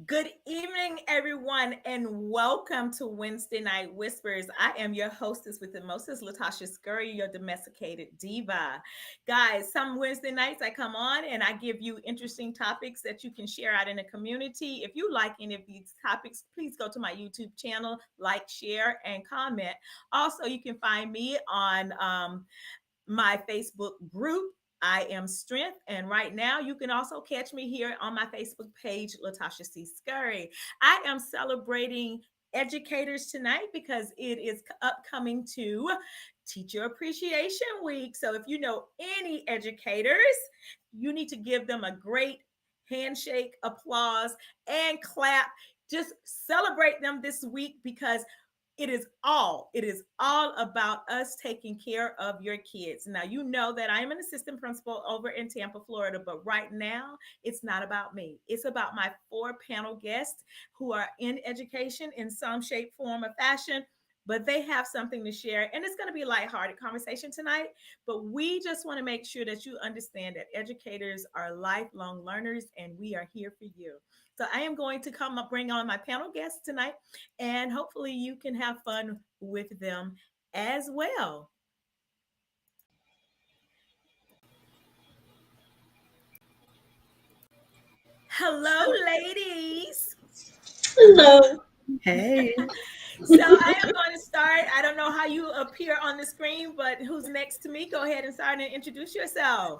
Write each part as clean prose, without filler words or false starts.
Good evening, everyone, and welcome to Wednesday Night Whispers. I am your hostess with the mostest, Latasha Scurry, your domesticated diva. Guys, some Wednesday nights I come on and I give you interesting topics that you can share out in the community. If you like any of these topics, please go to my YouTube channel, like, share, and comment. Also, you can find me on my Facebook group. I am Strength. And right now, you can also catch me here on my Facebook page, Latasha C. Scurry. I am celebrating educators tonight because it is upcoming to Teacher Appreciation Week. So if you know any educators, you need to give them a great handshake, applause, and clap. Just celebrate them this week because it is all about us taking care of your kids. Now you know that I am an assistant principal over in Tampa, Florida, but right now it's not about me. It's about my four panel guests who are in education in some shape, form, or fashion, but they have something to share. And it's going to be a lighthearted conversation tonight. But we just want to make sure that you understand that educators are lifelong learners and we are here for you. So I am going to come up, bring on my panel guests tonight, and hopefully you can have fun with them as well. Hello, ladies. Hello. Hey. So I am going to start. I don't know how you appear on the screen, but who's next to me? Go ahead and start and introduce yourself.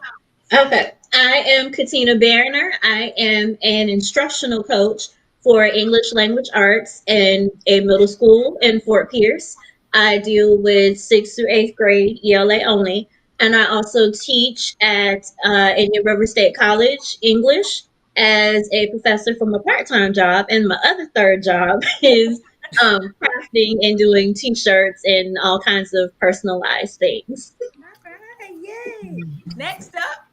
Okay. I am Katina Barriner. I am an instructional coach for English language arts in a middle school in Fort Pierce. I deal with 6th through 8th grade ELA only. And I also teach at Indian River State College English as a professor from a part time job. And my other third job is crafting and doing t shirts and all kinds of personalized things. All right, yay. Next up.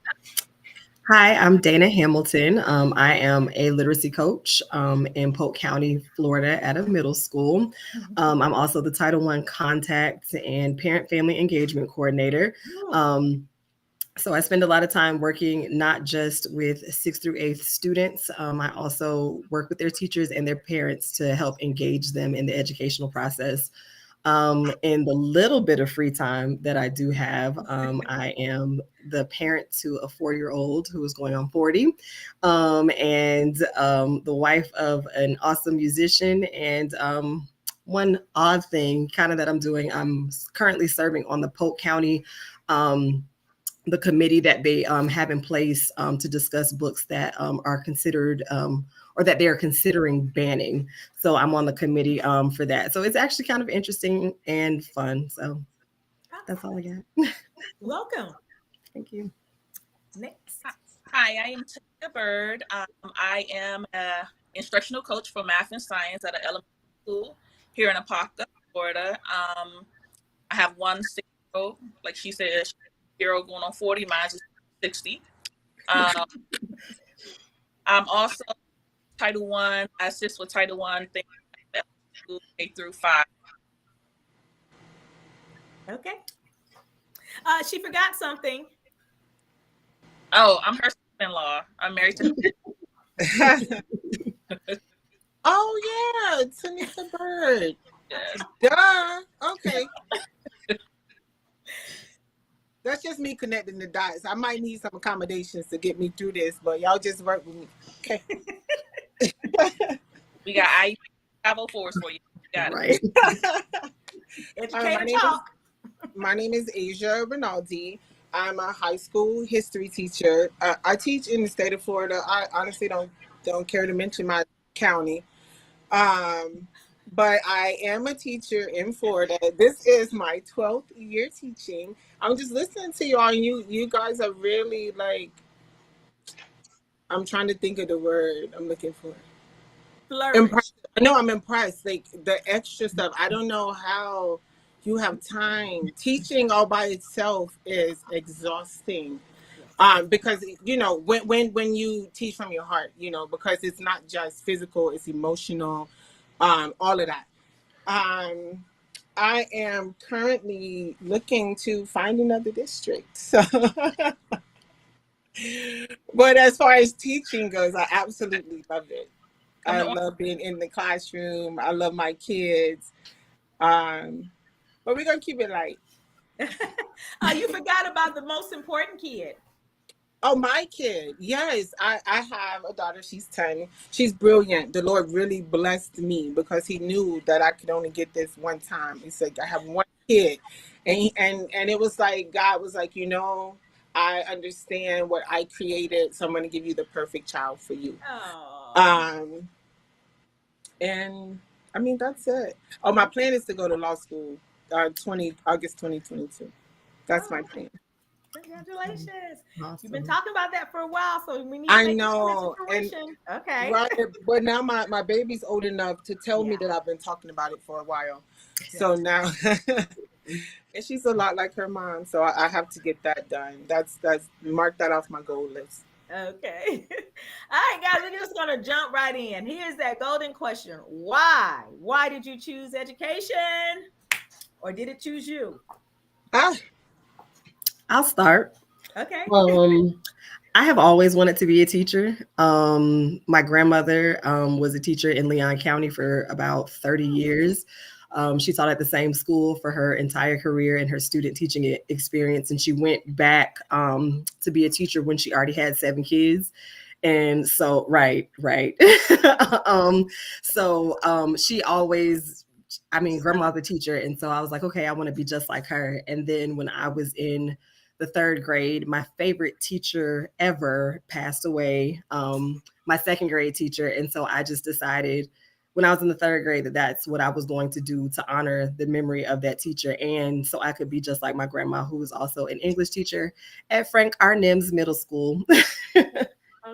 Hi, I'm Dana Hamilton. I am a literacy coach in Polk County, Florida, at a middle school. I'm also the Title I contact and parent family engagement coordinator. So I spend a lot of time working not just with 6th through 8th students. I also work with their teachers and their parents to help engage them in the educational process. In the little bit of free time that I do have, I am the parent to a 4-year-old who is going on 40, and the wife of an awesome musician. And one odd thing kind of that I'm doing, I'm currently serving on the Polk County the committee that they have in place to discuss books that are considered or that they are considering banning. So I'm on the committee for that. So it's actually kind of interesting and fun. So that's all I got. Welcome. Thank you. Next. Hi, I am Tanika Byrd. I am an instructional coach for math and science at an elementary school here in Apopka, Florida. I have one 6-year-old, like she said, 6-year-old going on 40, mine's is 60. Um, I'm also Title One. I assist with Title One things at school K through 5. Okay. She forgot something. Oh, I'm her sister-in-law. I'm married to Oh yeah, Tanika Byrd. yes. Duh. Okay. That's just me connecting the dots. I might need some accommodations to get me through this, but y'all just work with me. Okay. We got I 504s for you. Got it. Right. Educator my name is talk. my name is Asia Rinaldi. I'm a high school history teacher. I teach in the state of Florida. I honestly don't care to mention my county. Um, but I am a teacher in Florida. This is my 12th year teaching. I'm just listening to y'all. You guys are really like, I'm trying to think of the word I'm looking for. Flourish. Impressed. No, I'm impressed. Like the extra stuff. I don't know how you have time. Teaching all by itself is exhausting. Because when you teach from your heart, because it's not just physical, it's emotional, all of that. Um, I am currently looking to find another district. So, but as far as teaching goes, I absolutely love it. Come I to Orange. love being in the classroom. I love my kids. Um, but we're gonna keep it light. Oh, you forgot about the most important kid. Oh, my kid. Yes, I have a daughter. She's 10. She's brilliant. The Lord really blessed me because he knew that I could only get this one time. He said, I have one kid. And it was like, God was like, I understand what I created. So I'm going to give you the perfect child for you. Oh, Um, and I mean, that's it. Oh, my plan is to go to law school, August 2022. That's my oh, plan. congratulations. You've been Awesome. talking about that for a while, so we need to I make this come into know. And fruition. Okay. right, but now my baby's old enough to tell me Yeah, that I've been talking about it for a while. yeah. So now, and she's a lot like her mom, so I have to get that done. That's mark that off my goal list. Okay. All right, guys, we're just going to jump right in. Here's that golden question. Why? Why did you choose education? Or did it choose you? Ah, I'll start. Okay. Um, I have always wanted to be a teacher. My grandmother was a teacher in Leon County for about 30 years. She taught at the same school for her entire career and her student teaching experience. And she went back to be a teacher when she already had 7 kids. And so, right. um, she always, I mean, grandma's a teacher. And so I was like, okay, I want to be just like her. And then when I was in the 3rd grade, my favorite teacher ever passed away, my 2nd grade teacher. And so I just decided when I was in the 3rd grade that that's what I was going to do to honor the memory of that teacher. And so I could be just like my grandma, who was also an English teacher at Frank R. Nims Middle School.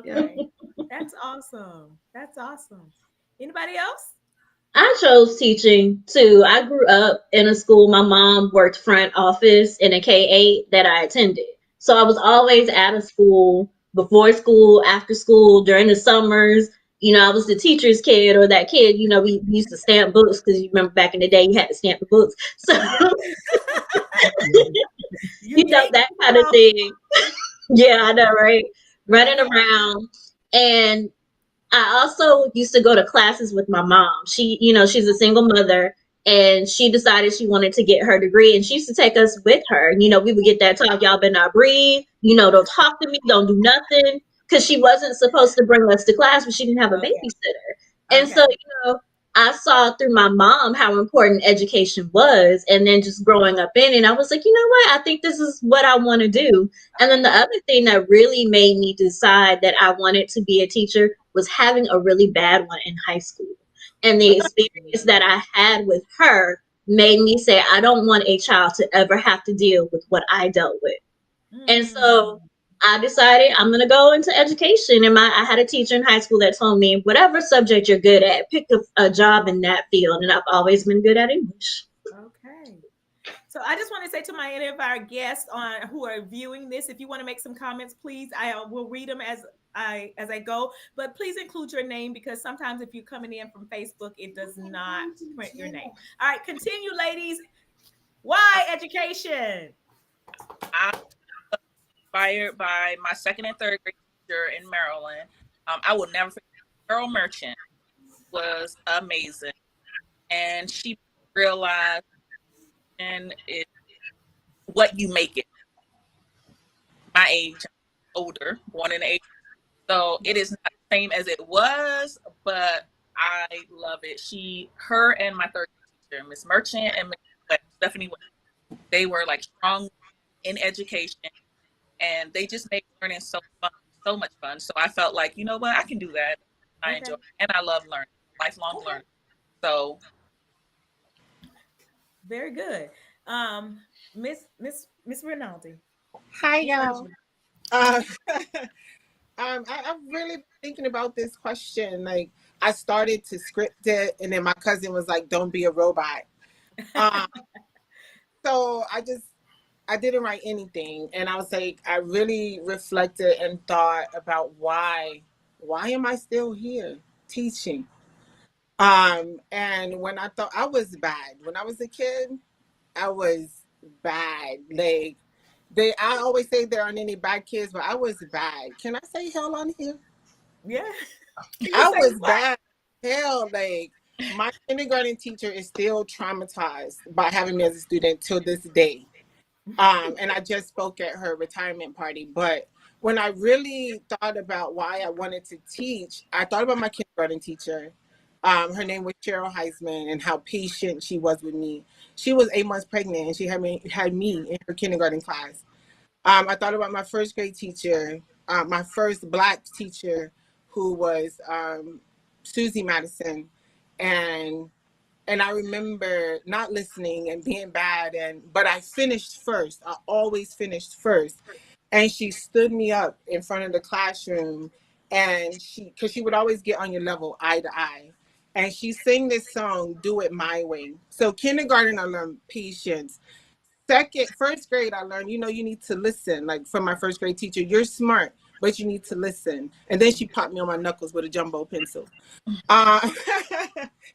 Yeah. Okay. That's awesome. That's awesome. Anybody else? I chose teaching too. I grew up in a school. My mom worked front office in a K-8 that I attended. So I was always out of school, before school, after school, during the summers. I was the teacher's kid or that kid, we used to stamp books because you remember back in the day you had to stamp the books. So, Yeah. You that gatekeeper kind of though. thing. Yeah, I know, right? Running Okay. around. And I also used to go to classes with my mom. She's a single mother and she decided she wanted to get her degree and she used to take us with her. We would get that talk, y'all better not breathe, don't talk to me, don't do nothing. Cause she wasn't supposed to bring us to class, but she didn't have a Okay. babysitter. And Okay. so, I saw through my mom how important education was. And then just growing up in it, I was like, you know what? I think this is what I want to do. And then the Okay. other thing that really made me decide that I wanted to be a teacher was having a really bad one in high school. And the experience that I had with her made me say, I don't want a child to ever have to deal with what I dealt with. And so Mm. I decided I'm going to go into education. And I had a teacher in high school that told me, whatever subject you're good at, pick a job in that field. And I've always been good at English. Okay. So I just want to say to any of our guests on who are viewing this, if you want to make some comments, please, I will read them as I go. But please include your name because sometimes if you're coming in from Facebook, it does not print your name. All right, continue, ladies. Why education? I'm inspired by my 2nd and 3rd grade teacher in Maryland. I will never forget. Girl Merchant was amazing, and she realized and it what you make it. My age, I'm older, born in the 80s, so it is not the same as it was, but I love it. Her and my 3rd grade teacher, Miss Merchant and Miss Stephanie, they were like strong in education, and they just made learning so fun, so much fun. So I felt like, you know what, I can do that. I Okay. enjoy it, and I love learning, lifelong Okay. learning. So Very good. Miss Rinaldi, hi what about y'all. you? Uh, I've really been thinking about this question. Like, I started to script it, and then my cousin was like, "Don't be a robot." Um, so I didn't write anything, and I was like, I really reflected and thought about why am I still here teaching? And when I thought I was bad when I was a kid, I was bad. Like, I always say there aren't any bad kids, but I was bad. Can I say hell on here? Yeah. Can you I say was what? bad. hell, like my kindergarten teacher is still traumatized by having me as a student till this day. And I just spoke at her retirement party. But when I really thought about why I wanted to teach, I thought about my kindergarten teacher. Her name was Cheryl Heisman, and how patient she was with me. She was 8 months pregnant, and she had me in her kindergarten class. I thought about my first grade teacher, my first Black teacher, who was Susie Madison, and I remember not listening and being bad, but I finished first. I always finished first, and she stood me up in front of the classroom, and because she would always get on your level, eye to eye, and she sang this song, "Do It My Way." So kindergarten, I learned patience. First grade, I learned, you need to listen. Like from my first grade teacher, you're smart, but you need to listen. And then she popped me on my knuckles with a jumbo pencil. Uh,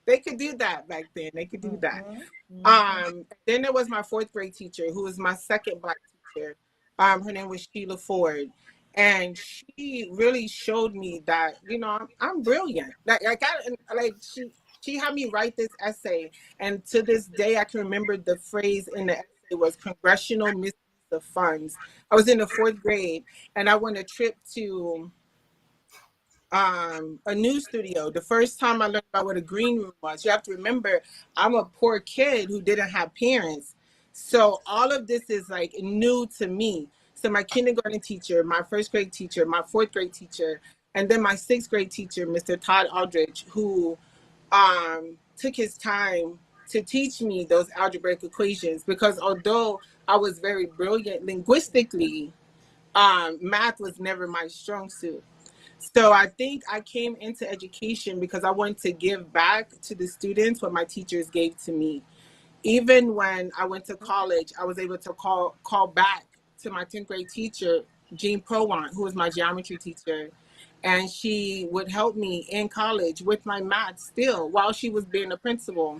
they could do that back then. They could do that. Mhm, mhm. Then there was my fourth grade teacher, who was my second Black teacher. Her name was Sheila Ford, and she really showed me that I'm brilliant. She had me write this essay, and to this day I can remember the phrase in the essay was "congressional misuse of funds." I was in the fourth grade, and I went a trip to a news studio. The first time I learned about what a green room was. You have to remember, I'm a poor kid who didn't have parents, so all of this is like new to me. So my kindergarten teacher, my first grade teacher, my fourth grade teacher, and then my sixth grade teacher, Mr. Todd Aldrich, who took his time to teach me those algebraic equations, because although I was very brilliant linguistically, math was never my strong suit. So I think I came into education because I wanted to give back to the students what my teachers gave to me. Even when I went to college, I was able to call back to my 10th grade teacher, Jean Prowant, who was my geometry teacher. And she would help me in college with my math still while she was being a principal.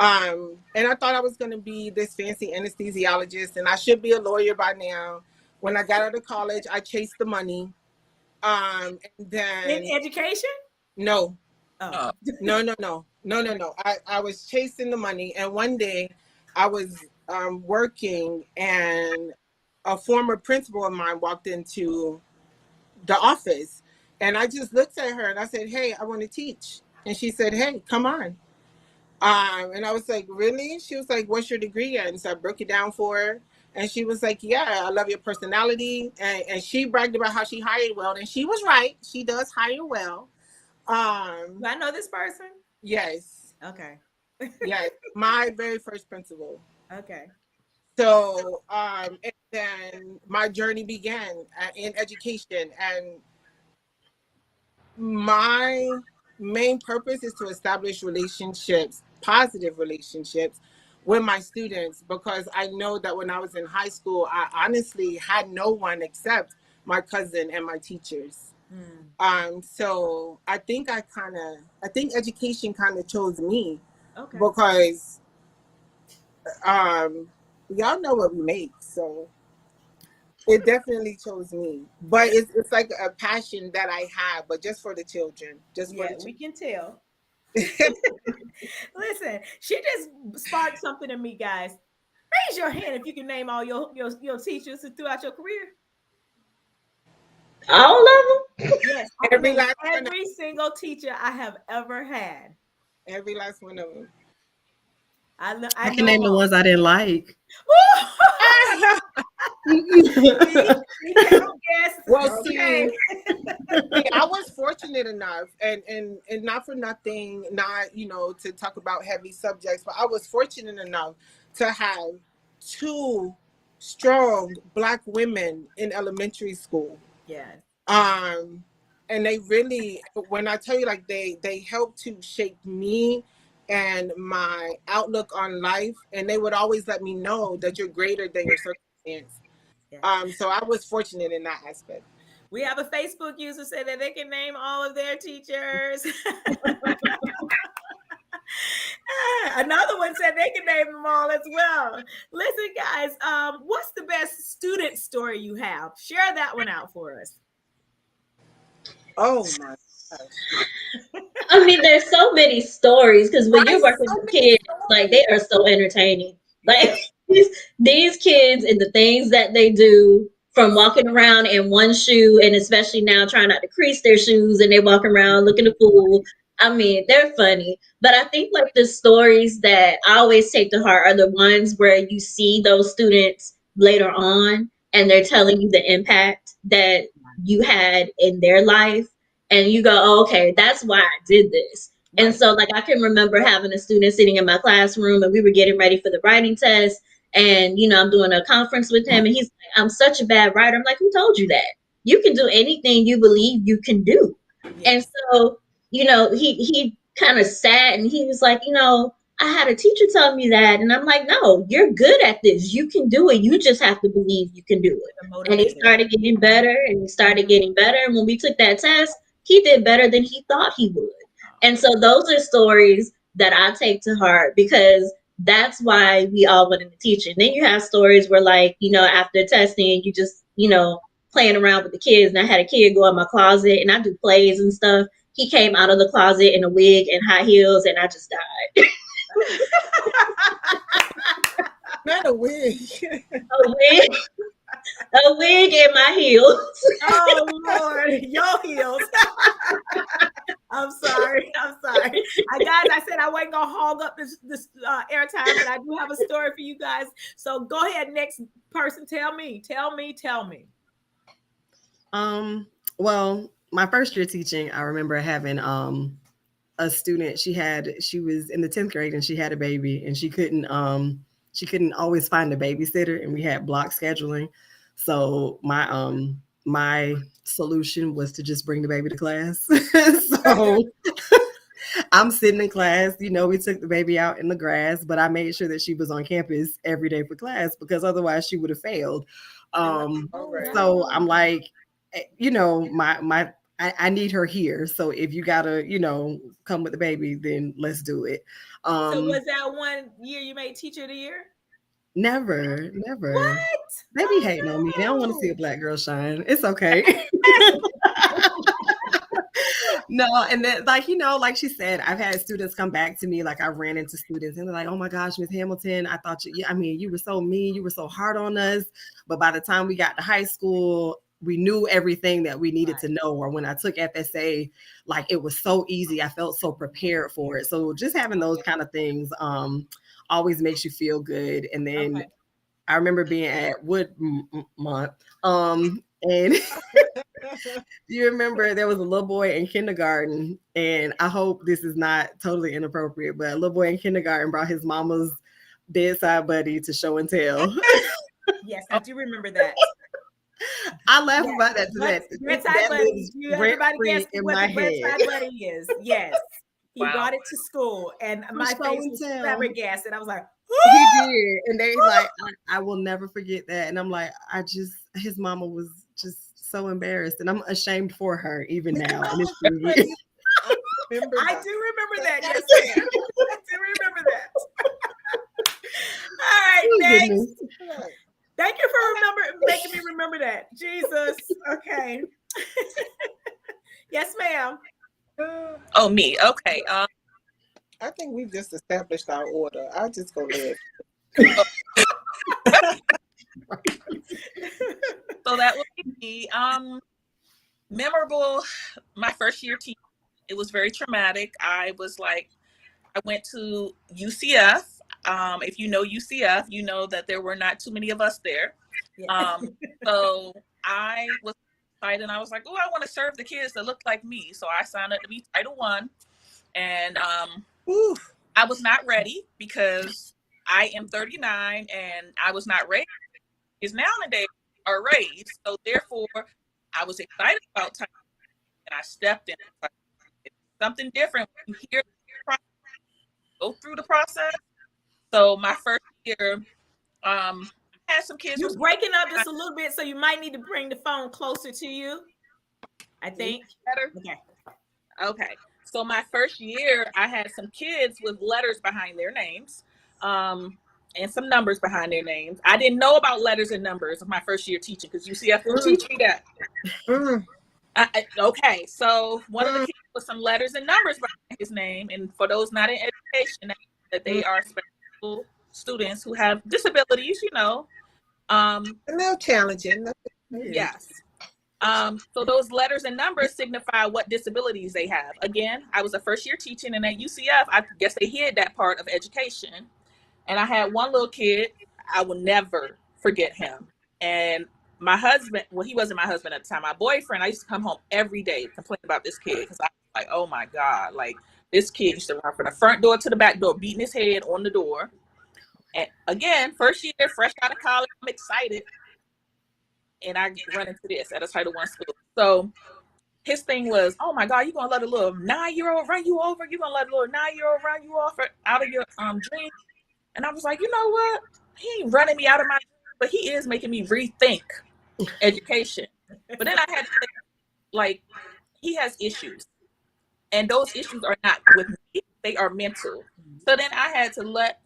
And I thought I was going to be this fancy anesthesiologist, and I should be a lawyer by now. When I got out of college, I chased the money. And In then education? no, Oh. Uh, no. I was chasing the money, and one day I was working, and a former principal of mine walked into the office, and I just looked at her and I said, "Hey, I want to teach." And she said, "Hey, come on." And I was like, "Really?" She was like, "What's your degree in?" So I broke it down for her. And she was like, "Yeah, I love your personality." And she bragged about how she hired well. And she was right. She does hire well. Do I know this person? Yes. Okay. Yes. My very first principal. Okay. So, and then my journey began in education. And my main purpose is to establish relationships, positive relationships with my students, because I know that when I was in high school, I honestly had no one except my cousin and my teachers. Mm, So I think education kind of chose me, okay. because um, y'all know what we make, so it definitely chose me. But it's like a passion that I have, but just for the children, just for Yeah, the we can tell. children. Listen, she just sparked something in me, guys. Raise your hand if you can name all your teachers throughout your career. All of them. Yes, I can Every name last one, every single teacher I have ever had. every last one of them. I I can know them name the all. ones I didn't like. We count guests. Well, Okay. see, I was fortunate enough, and not for nothing, not to talk about heavy subjects, but I was fortunate enough to have two strong Black women in elementary school. Yes. um and they really, when I tell you, like, they helped to shape me and my outlook on life, and they would always let me know that you're greater than your circumstance. Yes. So I was fortunate in that aspect. We have a Facebook user say that they can name all of their teachers. Another one said they can name them all as well. Listen, guys, what's the best student story you have? Share that one out for us. Oh my gosh. I mean, there's so many stories because when you're Right? working So with many kids, like stories. they are so entertaining. Like Yes. these kids and the things that they do from walking around in one shoe and especially now trying not to crease their shoes and they walk around looking a fool. I mean, they're funny. But I think like the stories that I always take to heart are the ones where you see those students later on and they're telling you the impact that you had in their life and you go, oh, okay, that's why I did this. And Right. so, like, I can remember having a student sitting in my classroom and we were getting ready for the writing test. And, I'm doing a conference with him and he's like, I'm such a bad writer. I'm like, who told you that? You can do anything you believe you can do. And Yes. so, he kind of sat and he was like, I had a teacher tell me that. And I'm like, no, you're good at this. You can do it. You just have to believe you can do it. The And he motivator. started getting better and he started getting better. And when we took that test, he did better than he thought he would. And so those are stories that I take to heart because that's why we all went into teaching. Then you have stories where, like, after testing, you just, playing around with the kids. And I had a kid go in my closet and I do plays and stuff. He came out of the closet in a wig and high heels, and I just died. Not a wig. a wig, a wig and my heels. Oh Lord, your heels. I'm sorry. I'm sorry. Guys, I said I wasn't gonna hog up this airtime, but I do have a story for you guys. So go ahead, next person. Tell me. Well, my first year teaching, I remember having a student. She was in the 10th grade and she had a baby and she couldn't always find a babysitter and we had block scheduling. So my solution was to just bring the baby to class. So I'm sitting in class, we took the baby out in the grass, but I made sure that she was on campus every day for class because otherwise she would have failed. Um, All right. so I'm like, I need her here. So if you gotta, come with the baby, then let's do it. So Um, was that one year you made teacher of the year? never. What? They be hating on me. They don't want to see a Oh black girl shine. It's okay. No, and then like she said, I've had students come back to me. Like I ran into students and they're like, "Oh my gosh, Miss Hamilton, I thought you were so mean, you were so hard on us." But by the time we got to high school, we knew everything that we needed to know. Or when I took FSA, like it was so easy. I felt so prepared for it. So just having those kind of things always makes you feel good. And then okay. I remember being at Woodmont, and you remember there was a little boy in kindergarten, and I hope this is not totally inappropriate, but a little boy in kindergarten brought his mama's bedside buddy to show and tell. Yes, I do remember that. I laugh about that today. Bedside That buddy. lives rent Everybody guess free in what my the head. bedside buddy is. Yes. He Wow. brought it to school and For my show face and was tell. flabbergasted. I was like, He did, and they like, I will never forget that. And I'm like, his mama was just so embarrassed, and I'm ashamed for her even now. And it's been years. I remember I that. do remember that. Yes, ma'am. I do remember that. All right, Oh, next. goodness. Thank you for making me remember that. Jesus. Okay. Yes, ma'am. Oh, me. Okay. I think we've just established our order. I'll just go live. So that would be me. Memorable. My first year teaching, it was very traumatic. I went to UCF. If you know UCF, you know that there were not too many of us there. Yeah. So I was excited and I was like, oh, I want to serve the kids that look like me. So I signed up to be Title I. And I was not ready because I am 39 and I was not raised. Because nowadays are raised. So therefore, I was excited about time and I stepped in. It's something different when you hear the process, go through the process. So my first year, I had some kids. You're breaking up just a little bit, so you might need to bring the phone closer to you. I think. Better. Okay. So my first year, I had some kids with letters behind their names, and some numbers behind their names. I didn't know about letters and numbers of my first year teaching because UCF didn't teach me that. Okay, so one of the kids with some letters and numbers behind his name, and for those not in education, that they are special students who have disabilities. A little challenging. Yeah. Yes. So those letters and numbers signify what disabilities they have. Again, I was a first year teaching, and at UCF, I guess they hid that part of education. And I had one little kid, I will never forget him. And my husband, well, he wasn't my husband at the time, my boyfriend, I used to come home every day complain about this kid because I was like, oh my God, like this kid used to run from the front door to the back door, beating his head on the door. And again, first year, fresh out of college, I'm excited. And I run into this at a Title I school. So his thing was, oh my God, you gonna let a little 9-year-old run you over? You gonna let a little 9-year-old run you off out of your dream? And I was like, you know what? He ain't running me out of my dream, but he is making me rethink education. But then I had to think, like, he has issues. And those issues are not with me, they are mental. So then I had to let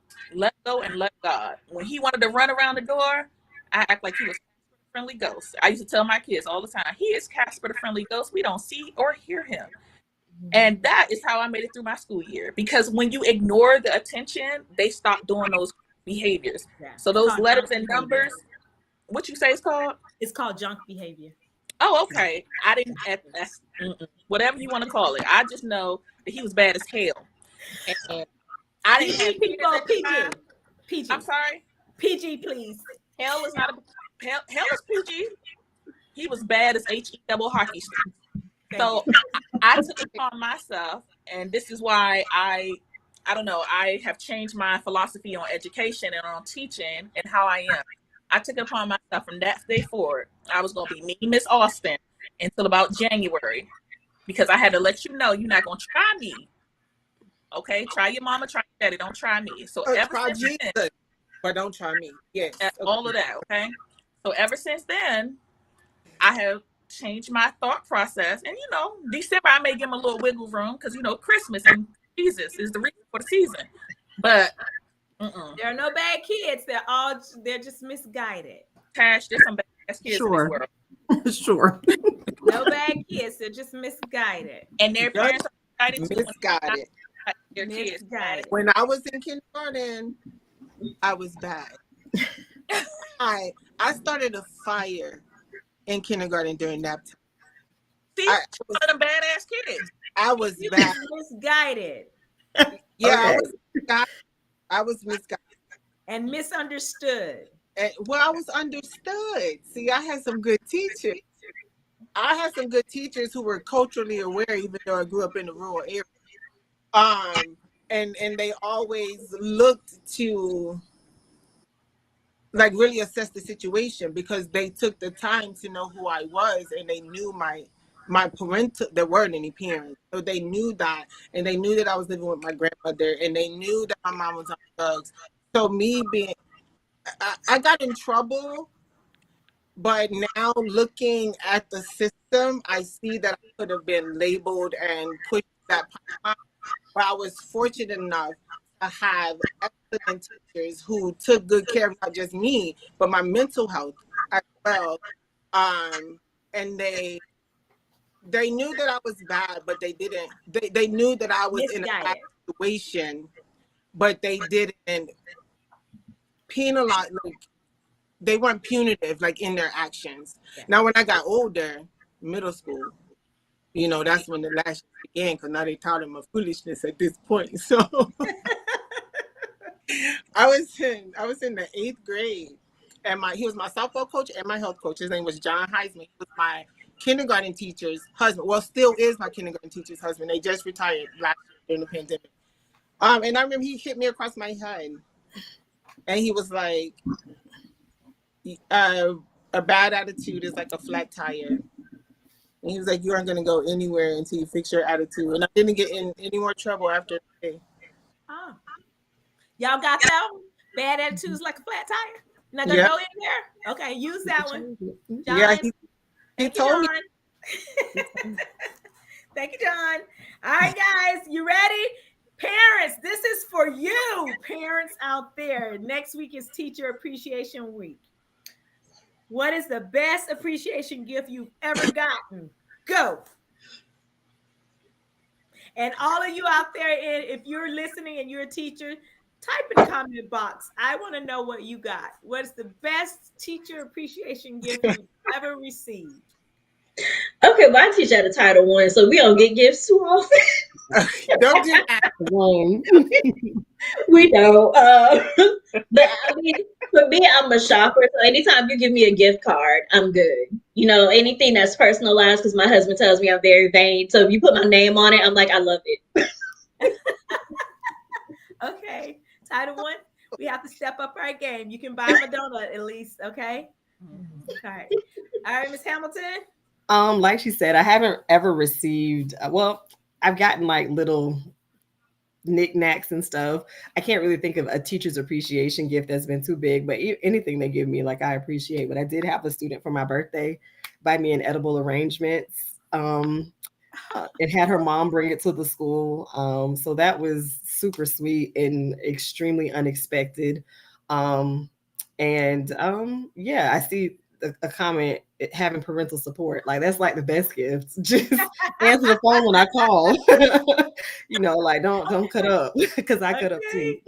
go and let God. When he wanted to run around the door, I act like he was Casper the Friendly Ghost. I used to tell my kids all the time, he is Casper the Friendly Ghost. We don't see or hear him. And that is how I made it through my school year. Because when you ignore the attention, they stop doing those behaviors. Yeah. So those letters and numbers, what you say is called? It's called junk behavior. Oh, okay. I didn't, whatever you want to call it. I just know that he was bad as hell. And I didn't have PG kids people, at the PG. time. PG. I'm sorry. PG, please. Hell is not a, hell is PG. He was bad as HE double hockey stick. So I took it upon myself, and this is why I don't know, I have changed my philosophy on education and on teaching and how I am. I took it upon myself from that day forward. I was going to be me, Miss Austin, until about January, because I had to let you know you're not going to try me. Okay? Try your mama, try your daddy. Don't try me. So ever Try since Jesus, then, but don't try me. Yes. all of that, okay? So ever since then, I have changed my thought process. And, December, I may give him a little wiggle room because, Christmas and Jesus is the reason for the season. But there are no bad kids. They're just misguided. Tash, there's some bad kids in this world. Sure. No bad kids. They're just misguided. And their parents are misguided. Their kids. When I was in kindergarten, I was bad. I started a fire in kindergarten during nap time. See, one of them badass kids. I was bad. Misguided. Yeah, okay. I was misguided. And misunderstood. Well, I was understood. See, I had some good teachers. I had some good teachers who were culturally aware, even though I grew up in a rural area. And they always looked to like really assess the situation because they took the time to know who I was and they knew my parental, there weren't any parents. So they knew that, and they knew that I was living with my grandmother, and they knew that my mom was on drugs. So I got in trouble, but now looking at the system, I see that I could have been labeled and pushed that pipeline. But I was fortunate enough to have excellent teachers who took good care of not just me, but my mental health as well. And they knew that I was bad, but they didn't. They knew that I was in a bad situation, but they didn't penalize. Like they weren't punitive, like in their actions. Yeah. Now, when I got older, middle school, that's when the lashes began, because now they taught them of foolishness at this point. So I was in the 8th grade, and he was my softball coach and my health coach. His name was John Heisman. He was my kindergarten teacher's husband. Well, still is my kindergarten teacher's husband. They just retired last year during the pandemic. And I remember he hit me across my head, and he was like, "A bad attitude is like a flat tire." And he was like, "You aren't going to go anywhere until you fix your attitude." And I didn't get in any more trouble after that day. Oh. Y'all got that one? Bad attitudes like a flat tire? Not going to go in there? Okay, use that one. John. Yeah, he told me. Thank you, John. All right, guys, you ready? Parents, this is for you, parents out there. Next week is Teacher Appreciation Week. What is the best appreciation gift you've ever gotten? Go. And all of you out there, if you're listening and you're a teacher, type in the comment box. I want to know what you got. What's the best teacher appreciation gift you've ever received? Okay, well, I teach at a Title I, so we don't get gifts too often. Don't do that. We don't. But I mean, for me, I'm a shopper, so anytime you give me a gift card, I'm good. You know, anything that's personalized, because my husband tells me I'm very vain. So if you put my name on it, I'm like, I love it. Okay, Title I, we have to step up our game. You can buy him a donut at least, okay? All right, Miss Hamilton. Like she said, I haven't ever received. Well, I've gotten like little knickknacks and stuff. I can't really think of a teacher's appreciation gift that's been too big, but anything they give me, like I appreciate. But I did have a student for my birthday buy me an edible arrangements. It had her mom bring it to the school. So that was super sweet and extremely unexpected. Um, and yeah, I see a comment having parental support. Like that's like the best gift. Just answer the phone when I call. Like don't cut up because I cut up too.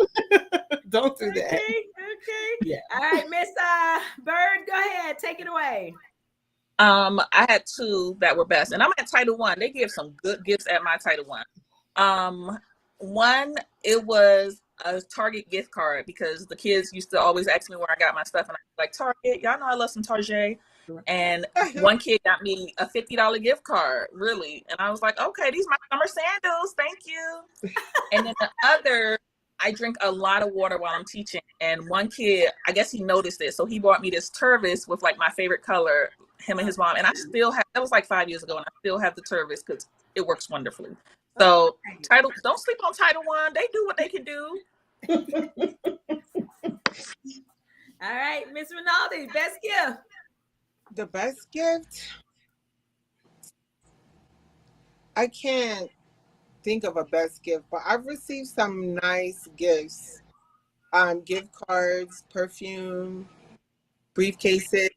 Don't do that. Okay. Yeah. All right, Miss Byrd, go ahead. Take it away. I had two that were best, and I'm at Title I. They give some good gifts at my Title I. One, it was a Target gift card because the kids used to always ask me where I got my stuff, and I was like, Target. Y'all know I love some Target. And one kid got me a $50 gift card, really, and I was like, okay, these are my summer sandals. Thank you. And then the other, I drink a lot of water while I'm teaching, and one kid, I guess he noticed it, so he bought me this Turvis with like my favorite color, him and his mom, and I still have, that was like 5 years ago, and I still have the Turvis because it works wonderfully. So don't sleep on Title I. They do what they can do. All right, Miss Rinaldi, best gift. The best gift? I can't think of a best gift, but I've received some nice gifts. Gift cards, perfume, briefcases.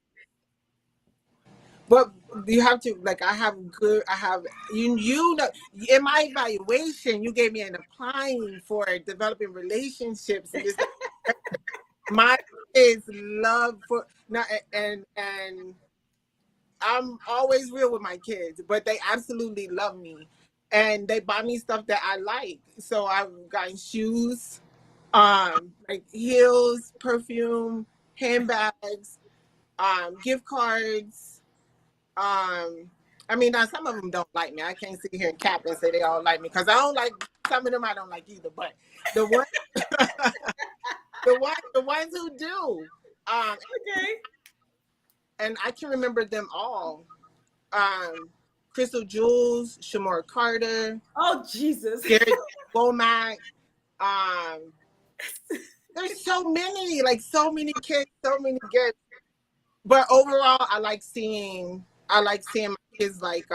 But you have to I have you know in my evaluation you gave me an applying for developing relationships and this my kids love for now and I'm always real with my kids, but they absolutely love me and they buy me stuff that I like. So I've gotten shoes, like heels, perfume, handbags, gift cards. I mean, now some of them don't like me. I can't sit here and cap and say they all like me because I don't like some of them. I don't like either. But the one, the ones who do, Okay. and I can remember them all. Crystal Jules, Shamora Carter. Oh Jesus. Gary Womack. There's so many, so many kids, so many gifts. But overall, I like seeing my kids like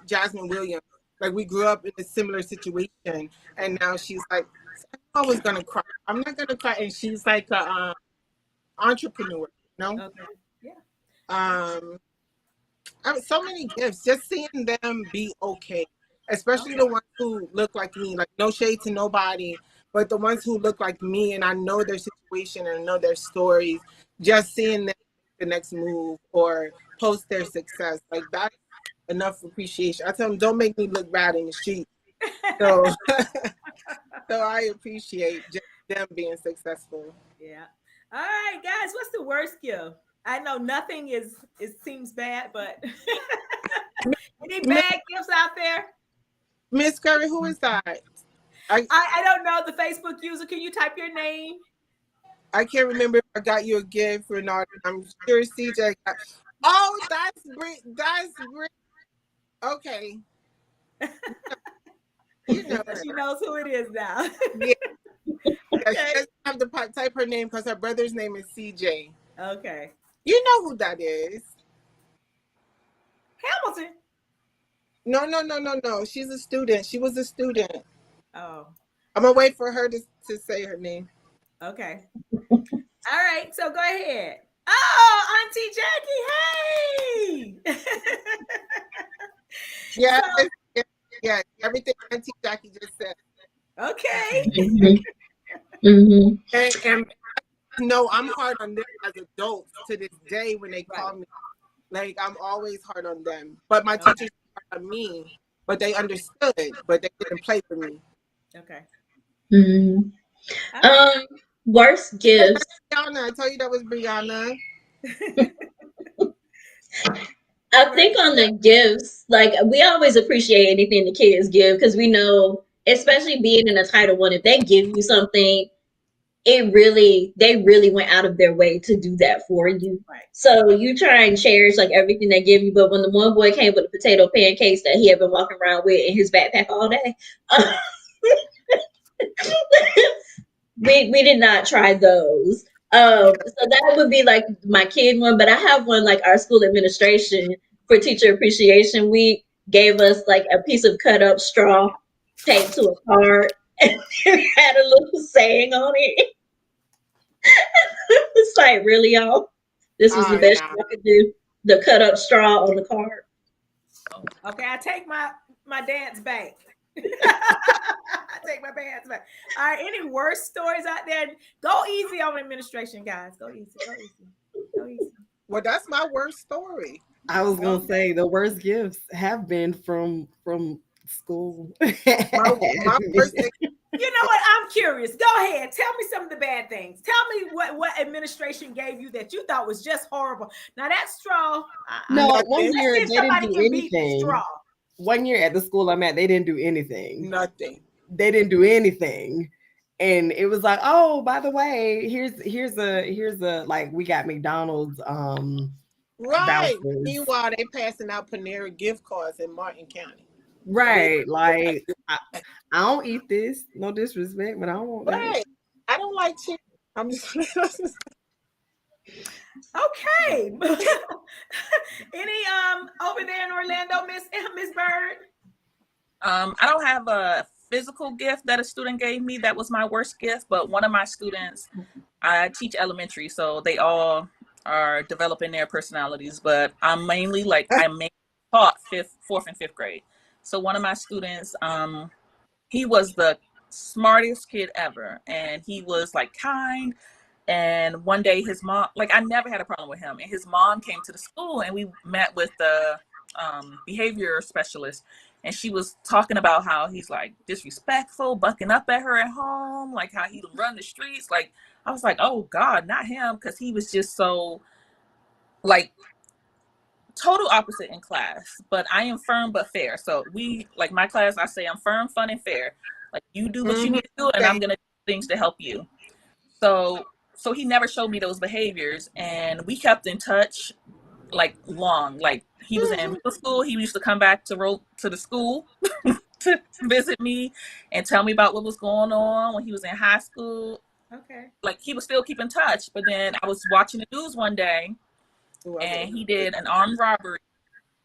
Jasmine Williams. Like we grew up in a similar situation, and now she's like, I was gonna cry. I'm not gonna cry, and she's like a entrepreneur. Okay. Yeah. I mean, so many gifts. Just seeing them be okay, especially the ones who look like me. Like no shade to nobody, but the ones who look like me, and I know their situation and I know their stories. Just seeing them the next move or post their success, like that's enough appreciation. I tell them, don't make me look bad in the street. So, so I appreciate just them being successful. Yeah. All right, guys. What's the worst gift? I know nothing is. It seems bad, but any bad gifts out there? Miss Curry, who is that? I don't know the Facebook user. Can you type your name? I can't remember if I got you a gift or not. I'm sure CJ got. Oh, that's Brit. That's Brit. Okay. You know, she knows who it is now. Yeah. Okay. She doesn't have to type her name because her brother's name is CJ. Okay. You know who that is. Hamilton. No. She's a student. She was a student. Oh. I'm going to wait for her to say her name. Okay. All right. So go ahead. Oh, Auntie Jackie. Hey. Yes, So, yes, yes. Everything Auntie Jackie just said. okay. And no, I'm hard on them as adults to this day when they Right. call me. Like I'm always hard on them. But my Okay. teachers were hard on me. But they understood, but they didn't play with me. Okay. Mhm. All right. Um, Worst Hey, gifts. that's Brianna. I told you that was Brianna. I Where- think on the gifts, like we always appreciate anything the kids give because we know, especially being in a Title One, if they give you something, they really went out of their way to do that for you. Right. So you try and cherish like everything they give you. But when the one boy came with the potato pancakes that he had been walking around with in his backpack all day, we did not try those. So that would be like my kid one, but I have one like our school administration for Teacher Appreciation Week gave us like a piece of cut up straw taped to a card and it had a little saying on it. It's like, really, y'all? This was the Oh best no. I could do. The cut up straw on the card. Okay, I take my dance back. I take my pants back. All right, any worst stories out there? Go easy on administration, guys. Go easy. Go easy. Go easy. Well, that's my worst story. I was gonna Okay. say the worst gifts have been from school. My worst thing. You know what? I'm curious. Go ahead. Tell me some of the bad things. Tell me what administration gave you that you thought was just horrible. Now that straw, No, one Nothing. let's year see if they didn't somebody do can beat the anything. straw. One year at the school I'm at, they didn't do anything. Nothing. They didn't do anything. And it was like, oh, by the way, here's a like we got McDonald's Right. vouchers. Meanwhile, they passing out Panera gift cards in Martin County. Bitch, Right. what? Like I don't eat this. No disrespect, but I don't want that. Right. I don't like chicken. I'm just Okay. Any over there in Orlando, Miss Byrd? I don't have a physical gift that a student gave me that was my worst gift, but one of my students, I teach elementary, so they all are developing their personalities. But I mainly taught fourth and fifth grade. So one of my students, he was the smartest kid ever, and he was like kind. And one day his mom, like I never had a problem with him, and his mom came to the school, and we met with the behavior specialist, and she was talking about how he's like disrespectful, bucking up at her at home, like how he run the streets. Like I was like, oh God, not him, because he was just so like total opposite in class. But I am firm but fair. So we like my class, I say I'm firm, fun, and fair. Like you do what you mm-hmm. need to do, and I'm gonna do things to help you. So he never showed me those behaviors, and we kept in touch like long. Like he was in middle school, he used to come back to the school to visit me and tell me about what was going on when he was in high school. Okay. Like he was still keep in touch. But then I was watching the news one day, and he did an armed robbery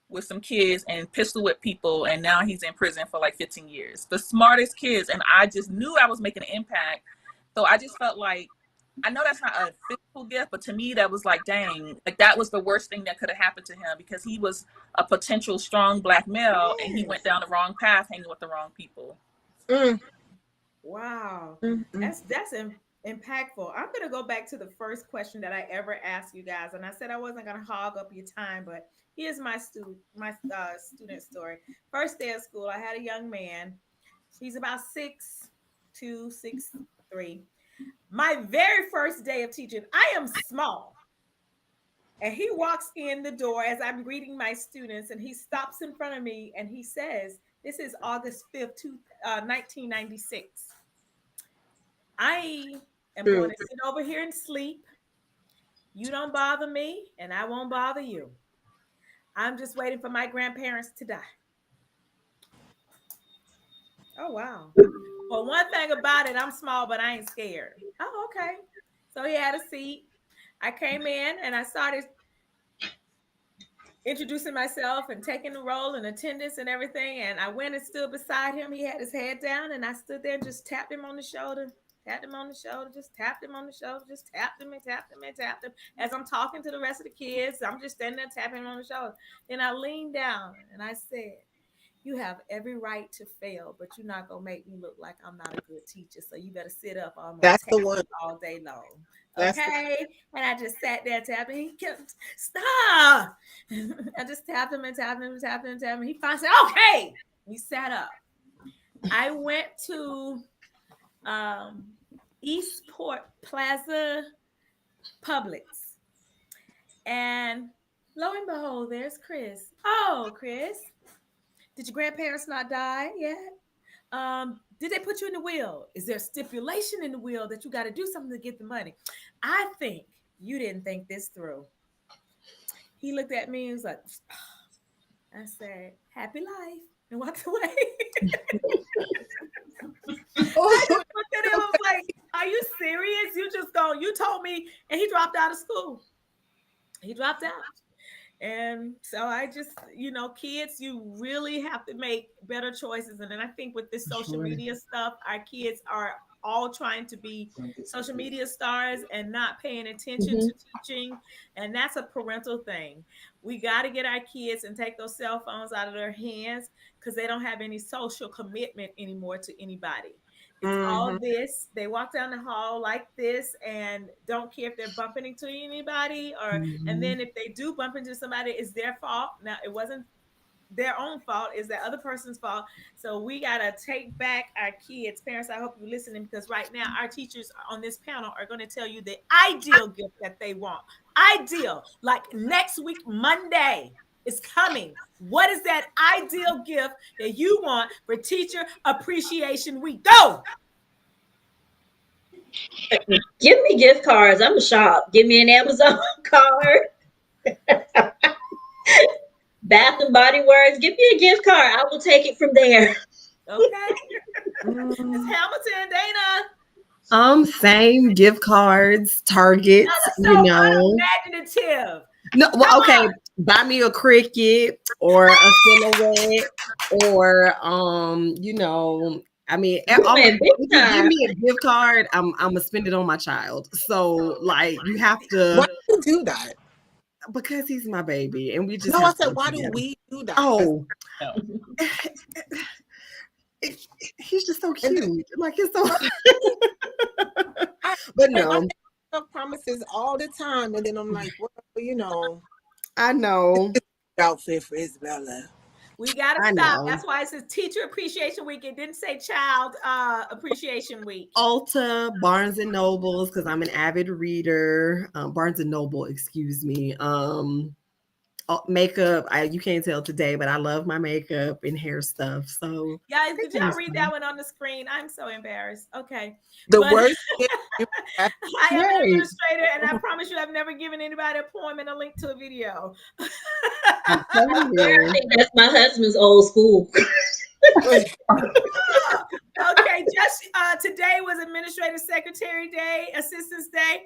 with some kids and pistol whipped people, and now he's in prison for like 15 years. The smartest kids, and I just knew I was making an impact. So I just felt like, I know that's not a physical gift, but to me that was like, dang, like that was the worst thing that could have happened to him, because he was a potential strong black male and he Yes. went down the wrong path hanging with the wrong people. Mm, Wow. mm, mm. That's impactful. I'm gonna go back to the first question that I ever asked you guys, and I said I wasn't gonna hog up your time, but here's my student story. First day of school, I had a young man. He's about 6'2", 6'3". My very first day of teaching, I am small. And he walks in the door as I'm greeting my students, and he stops in front of me and he says, this is August 5th, 1996. I am going True. to sit over here and sleep. You don't bother me, and I won't bother you. I'm just waiting for my grandparents to die. Oh, wow. Well, one thing about it, I'm small, but I ain't scared. Oh, okay. So he had a seat. I came in and I started introducing myself and taking the role and attendance and everything. And I went and stood beside him. He had his head down, and I stood there and just tapped him on the shoulder, tapped him on the shoulder, just tapped him on the shoulder, just tapped him and tapped him and tapped him. As I'm talking to the rest of the kids, I'm just standing there tapping him on the shoulder. Then I leaned down and I said, you have every right to fail, but you're not gonna make me look like I'm not a good teacher. So you better sit up or I'm gonna That's tap the one. you all day long. That's the Okay. And I just sat there tapping. He kept stop. I just tapped him and tapped him and tapped him and tapped him. He finally said, okay. We sat up. I went to um, Eastport Plaza Publix. And lo and behold, there's Chris. Oh, Chris, did your grandparents not die yet? Did they put you in the will? Is there a stipulation in the will that you got to do something to get the money? I think you didn't think this through. He looked at me and was like, I said, happy life, and walked away. I oh, just looked at him and was like, are you serious? You just go, you told me, and he dropped out of school. He dropped out. And so I just, kids, you really have to make better choices. And then I think with this social Sure. media stuff, our kids are all trying to be social media stars and not paying attention Mhm. to teaching. And that's a parental thing. We got to get our kids and take those cell phones out of their hands because they don't have any social commitment anymore to anybody. It's all mhm. this. They walk down the hall like this and don't care if they're bumping into anybody, or and Mhm. then if they do bump into somebody, it's their fault. Now it wasn't their own fault, it's the other person's fault. So we gotta take back our kids. Parents, I hope you're listening because right now our teachers on this panel are going to tell you the ideal gift that they want. Ideal, like next week, Monday is coming. What is that ideal gift that you want for Teacher Appreciation Week? Go! Give me gift cards. I'm a shop. Give me an Amazon card, Bath and Body Works. Give me a gift card. I will take it from there. Okay. It's Mm. Hamilton, Dana. Same gift cards, Target, That is you so know. unimaginative. No, well, Come okay, on. buy me a Cricket or a silhouette or I mean, Doing big if you give time. me a gift card, I'm gonna spend it on my child. So like you have Why to do you do that? because he's my baby and we just No, I have said, fun why do together. we do that? That's Oh, No. he's just so and then, cute. Like it's so I, but and I no, make stuff promises all the time, and then I'm like, well, I know. outfit for Isabella. We gotta I stop. know. That's why it says Teacher Appreciation Week. It didn't say Child Appreciation Week. Ulta, Barnes and Nobles, because I'm an avid reader. Barnes and Noble, excuse me. Makeup. You can't tell today, but I love my makeup and hair stuff. So Guys, they did give me y'all read that some. one on the screen? I'm so embarrassed. Okay. The But worst gift you have. I am an Right. administrator and I promise you I've never given anybody a poem and a link to a video. I'm telling I you. think that's my husband's old school. Okay, just today was Administrative Secretary Day, Assistance Day.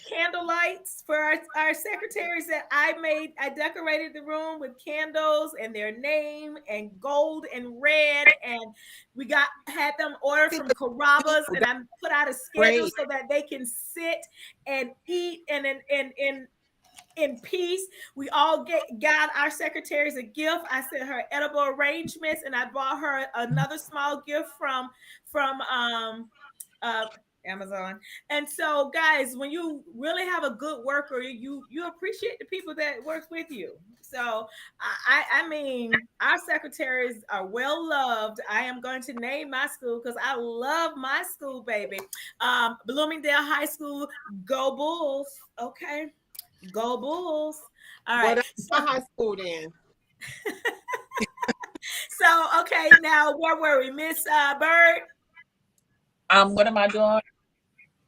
Candle lights for our secretaries that I made. I decorated the room with candles and their name and gold and red. And we had them order from Carrabba's and I put out a schedule Great. so that they can sit and eat and in peace. We all got our secretaries a gift. I sent her edible arrangements, and I bought her another small gift from uh, Amazon. And so, guys, when you really have a good worker, you appreciate the people that work with you. So, I mean, our secretaries are well loved. I am going to name my school because I love my school, baby. Bloomingdale High School, go Bulls. Okay. Go Bulls. All Well, right. that's my high school then. So okay, now where were we? Miss Byrd? What am I doing?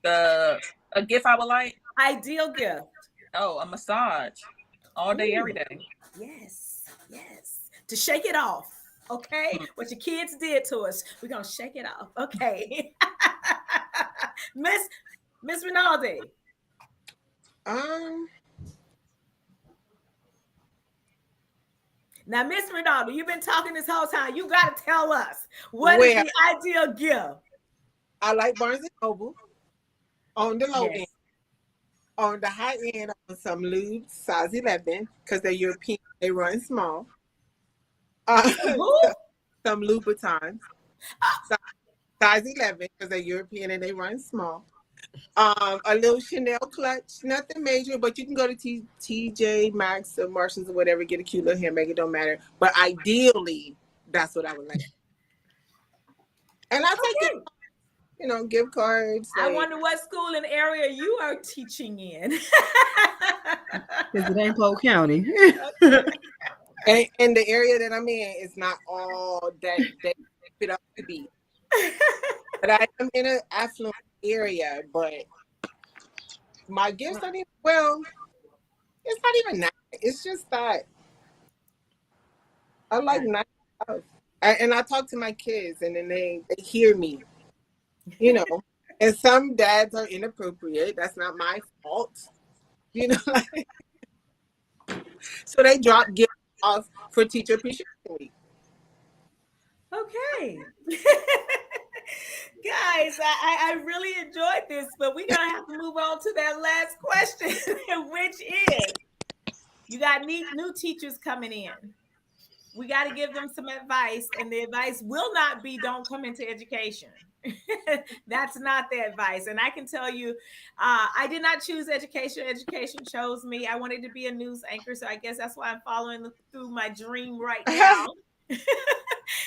A gift I would like. Ideal gift. Oh, a massage all day, every Ooh, day. yes, yes. To shake it off. Okay. Hmm. What your kids did to us. We're gonna shake it off. Okay. Miss Rinaldi. Um, Now, Miss Rinaldi, you've been talking this whole time. You gotta tell us what is well, the ideal gift. I like Barnes and Noble on the low end. Yes. On the high end, on some lubes, size 11, because they're European, they run small. Some who? some Louboutins, si- size 11 because they're European and they run small. A little Chanel clutch, nothing major, but you can go to TJ Maxx or Marshalls or whatever, get a cute little handbag. It don't matter. But ideally, that's what I would like. And I take Okay. gift cards. I Like, wonder what school and area you are teaching in. Because it ain't Polk County. and the area that I'm in is not all that they fit up to be. But I am in an affluent area, but my gifts are even, well, it's not even that. It's just that I like nice stuff. And I talk to my kids and then they hear me, you know. And some dads are inappropriate. That's not my fault. Like, so they drop gifts off for Teacher Appreciation Week. Okay. Guys, I really enjoyed this, but we're going to have to move on to that last question, which is you got new teachers coming in. We got to give them some advice, and the advice will not be don't come into education. That's not the advice. And I can tell you, I did not choose education. Education chose me. I wanted to be a news anchor, so I guess that's why I'm following through my dream right now.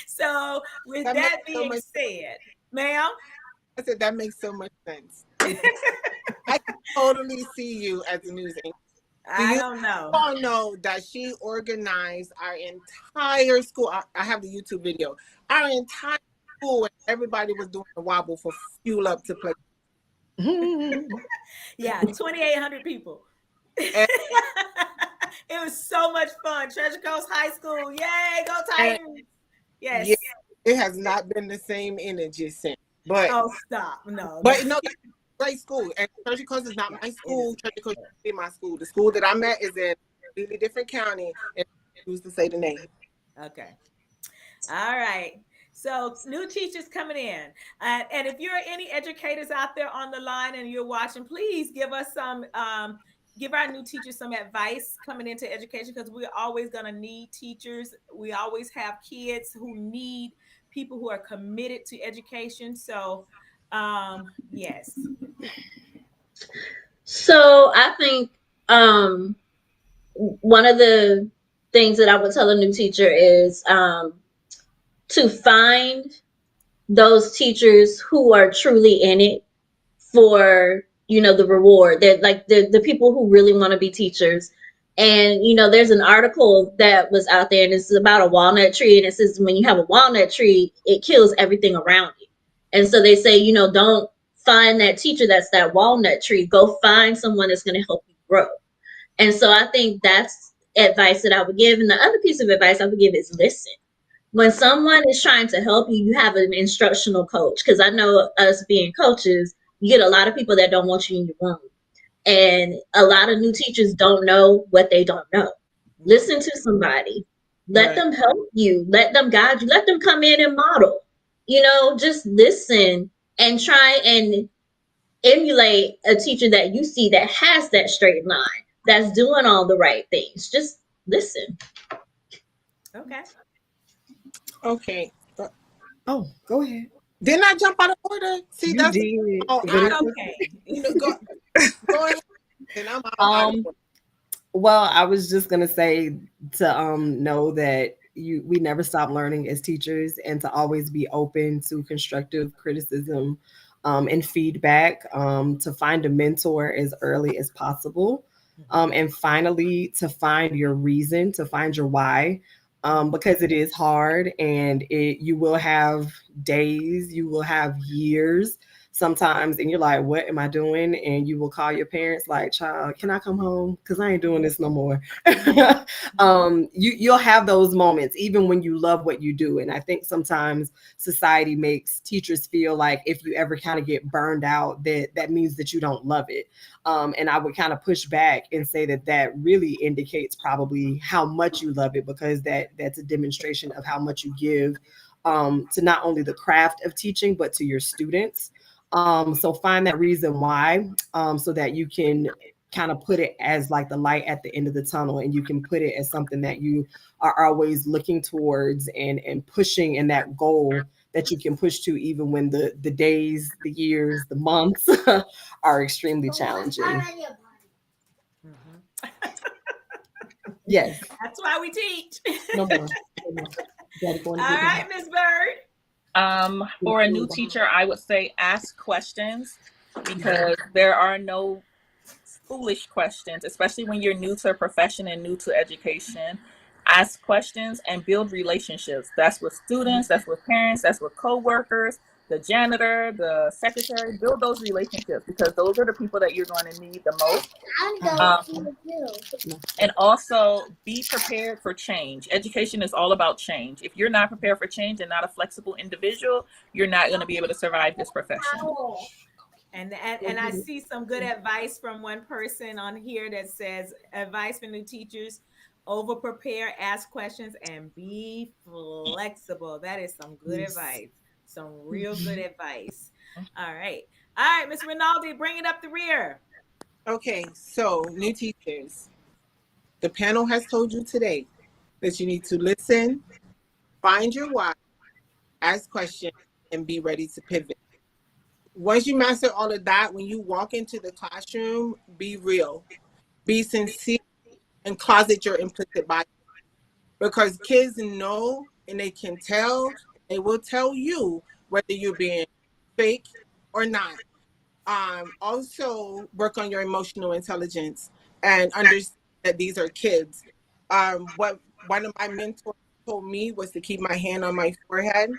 So with that being said, ma'am, I said that makes so much sense. I can totally see you as a news anchor. I don't know. All know that she organized our entire school. I have the YouTube video. Our entire school, and everybody was doing the wobble for fuel up to play. Yeah, 2,800 people. It was so much fun. Treasure Coast High School. Yay, go Titans. Yes. Yeah, it has not been the same energy since. But stop. No. But no, great school. And Treasure Coast is not my school. Treasure Coast is my school. The school that I'm at is in a completely different county, and I choose to say the name. Okay. All right. So new teachers coming in. And if you're any educators out there on the line and you're watching, please give us some give our new teachers some advice coming into education, because we're always going to need teachers. We always have kids who need people who are committed to education. So yes. So I think one of the things that I would tell a new teacher is to find those teachers who are truly in it for the reward, that like the people who really want to be teachers. And there's an article that was out there, and it's about a walnut tree, and it says when you have a walnut tree, it kills everything around you. And so they say, don't find that teacher that's that walnut tree. Go find someone that's going to help you grow. And so I think that's advice that I would give. And the other piece of advice I would give is listen. When someone is trying to help you, you have an instructional coach. Because I know us being coaches, you get a lot of people that don't want you in your room. And a lot of new teachers don't know what they don't know. Listen to somebody. Let them help you. Let them guide you. Let them come in and model. Just listen and try and emulate a teacher that you see that has that straight line, that's doing all the right things. Just listen. Okay. Okay. Oh, go ahead. Didn't I jump out of order? See, You that's did. That's okay. Go ahead. And I'm out of order. Well, I was just gonna say to know that we never stop learning as teachers, and to always be open to constructive criticism and feedback, to find a mentor as early as possible, and finally to find your reason, to find your why. Because it is hard, and you will have days, you will have years sometimes, and you're like, what am I doing? And you will call your parents like, child, can I come home? Because I ain't doing this no more. You'll have those moments even when you love what you do. And I think sometimes society makes teachers feel like if you ever kind of get burned out, that means that you don't love it. And I would kind of push back and say that really indicates probably how much you love it, because that's a demonstration of how much you give to not only the craft of teaching, but to your students. So find that reason why, so that you can kind of put it as like the light at the end of the tunnel, and you can put it as something that you are always looking towards and pushing in that goal that you can push to, even when the days, the years, the months are extremely challenging. Mhm. Yes. That's why we teach. No more. No more. Gotta go All and get right, them. Miss Bird. For a new teacher, I would say ask questions, Mhm. because there are no foolish questions, especially when you're new to a profession and new to education. Ask questions and build relationships. That's with students, that's with parents, that's with coworkers, the janitor, the secretary. Build those relationships, because those are the people that you're going to need the most. Um, and also be prepared for change. Education is all about change. If you're not prepared for change and not a flexible individual, you're not going to be able to survive this profession. And I see some good advice from one person on here that says advice for new teachers: over prepare, ask questions, and be flexible. That is some good Yes. advice. Some real good advice. All right. All right, Miss Rinaldi, bring it up the rear. Okay, so new teachers, the panel has told you today that you need to listen, find your why, ask questions, and be ready to pivot. Once you master all of that, when you walk into the classroom, be real, be sincere, and closet your implicit bias. Because kids know and they can tell, they will tell you whether you're being fake or not. Also work on your emotional intelligence and understand that these are kids. What one of my mentors told me was to keep my hand on my forehead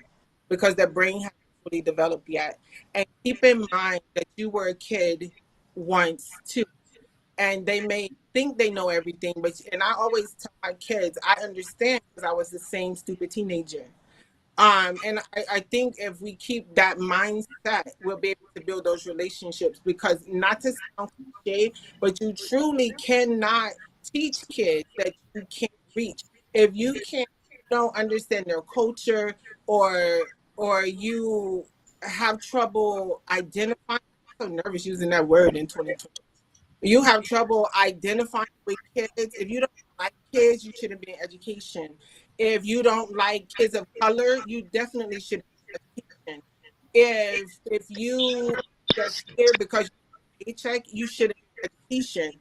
because their brain hasn't fully developed yet. And keep in mind that you were a kid once too. And they may think they know everything, but and I always tell my kids, I understand because I was the same stupid teenager. And I think if we keep that mindset, we'll be able to build those relationships because not to sound cliche, but you truly cannot teach kids that you can't reach. If you can't don't understand their culture or you have trouble identifying, I'm so nervous using that word in 2020. You have trouble identifying with kids. If you don't like kids, you shouldn't be in education. If you don't like kids of color, you definitely should be in education. If you get scared because you have a paycheck, you shouldn't be in education.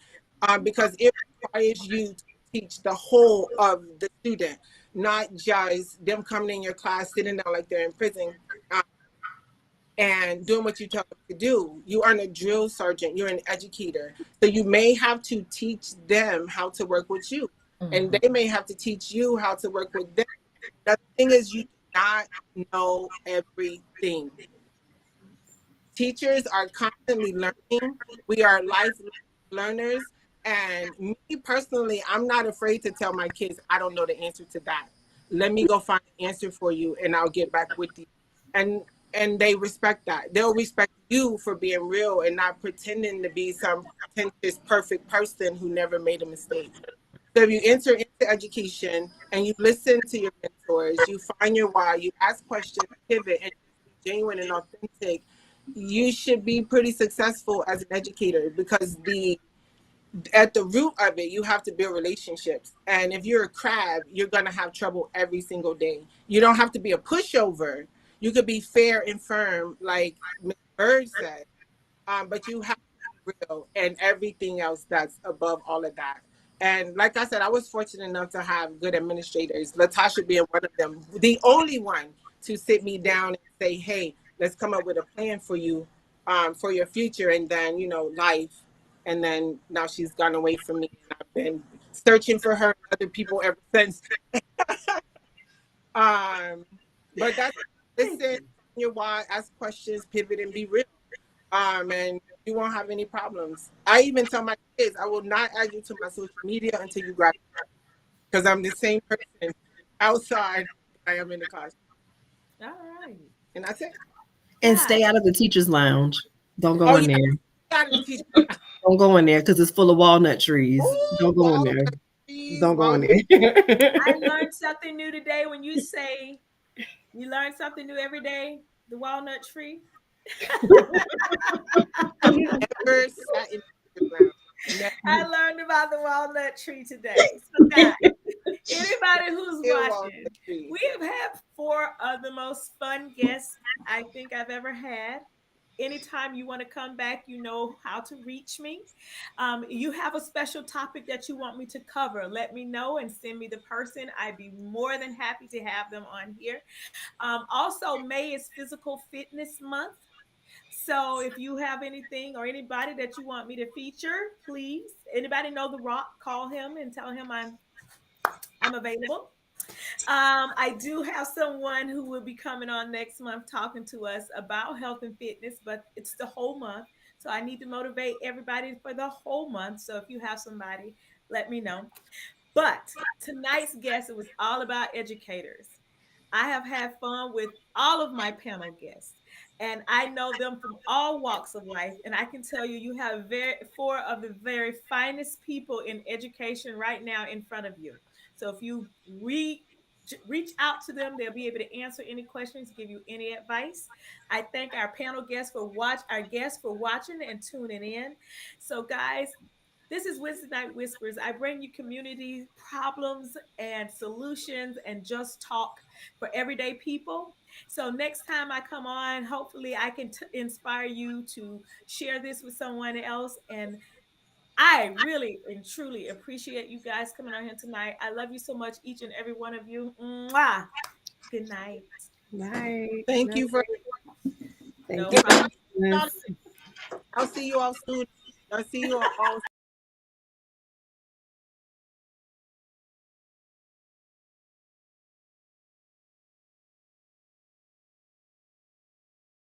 Because it requires you to teach the whole of the student, not just them coming in your class, sitting down like they're in prison. Um, and doing what you tell them to do. You aren't a drill sergeant, you're an educator. So you may have to teach them how to work with you. And Mhm. they may have to teach you how to work with them. The thing is, you do not know everything. Teachers are constantly learning. We are lifelong learners. And me personally, I'm not afraid to tell my kids, I don't know the answer to that. Let me go find the answer for you and I'll get back with you. And and they respect that. They'll respect you for being real and not pretending to be some pretentious perfect person who never made a mistake. So if you enter into education and you listen to your mentors, you find your why, you ask questions, pivot, and just be genuine and authentic, you should be pretty successful as an educator because the at the root of it, you have to build relationships. And if you're a crab, you're gonna have trouble every single day. You don't have to be a pushover. You could be fair and firm, like Ms. Byrd said, but you have to be real and everything else that's above all of that. And like I said, I was fortunate enough to have good administrators, Latasha being one of them, the only one to sit me down and say, hey, let's come up with a plan for your future and then, life. And then now she's gone away from me and I've been searching for her and other people ever since. Um, but that's listen, your why, ask questions, pivot, and be real. And you won't have any problems. I even tell my kids, I will not add you to my social media until you graduate because I'm the same person outside I am in the class. All right. And that's it. And God. stay out of the teacher's lounge. Don't go Oh in yeah, there. got to teach. Don't go in there because it's full of walnut trees. Oh, Don't go in there. walnut trees, Don't go in walnut. I there. learned something new today when you say you learn something new every day. The walnut tree. Have you ever sat in the teacher's lounge? Now, I learned about the walnut tree today. So, guys, anybody who's still walk the watching, tree. we have had four of the most fun guests I think I've ever had. Anytime you want to come back, you know how to reach me. You have a special topic that you want me to cover, let me know and send me the person. I'd be more than happy to have them on here. Also, May is Physical Fitness Month. So if you have anything or anybody that you want me to feature, please. Anybody know The Rock? Call him and tell him I'm available. I do have someone who will be coming on next month talking to us about health and fitness, but it's the whole month. So I need to motivate everybody for the whole month. So if you have somebody, let me know. But tonight's guest, it was all about educators. I have had fun with all of my panel guests, and I know them from all walks of life. And I can tell you, you have four of the very finest people in education right now in front of you. So if you reach out to them, they'll be able to answer any questions, give you any advice. I thank our panel guests for our guests for watching and tuning in. So, guys, this is Wednesday Night Whispers. I bring you community problems and solutions and just talk for everyday people. So next time I come on, hopefully I can inspire you to share this with someone else. And I really and truly appreciate you guys coming on here tonight. I love you so much, each and every one of you. Mwah. Good night. Night. Thank Night. you for. Thank No you for problem. having us. I'll see you all soon. I'll see you all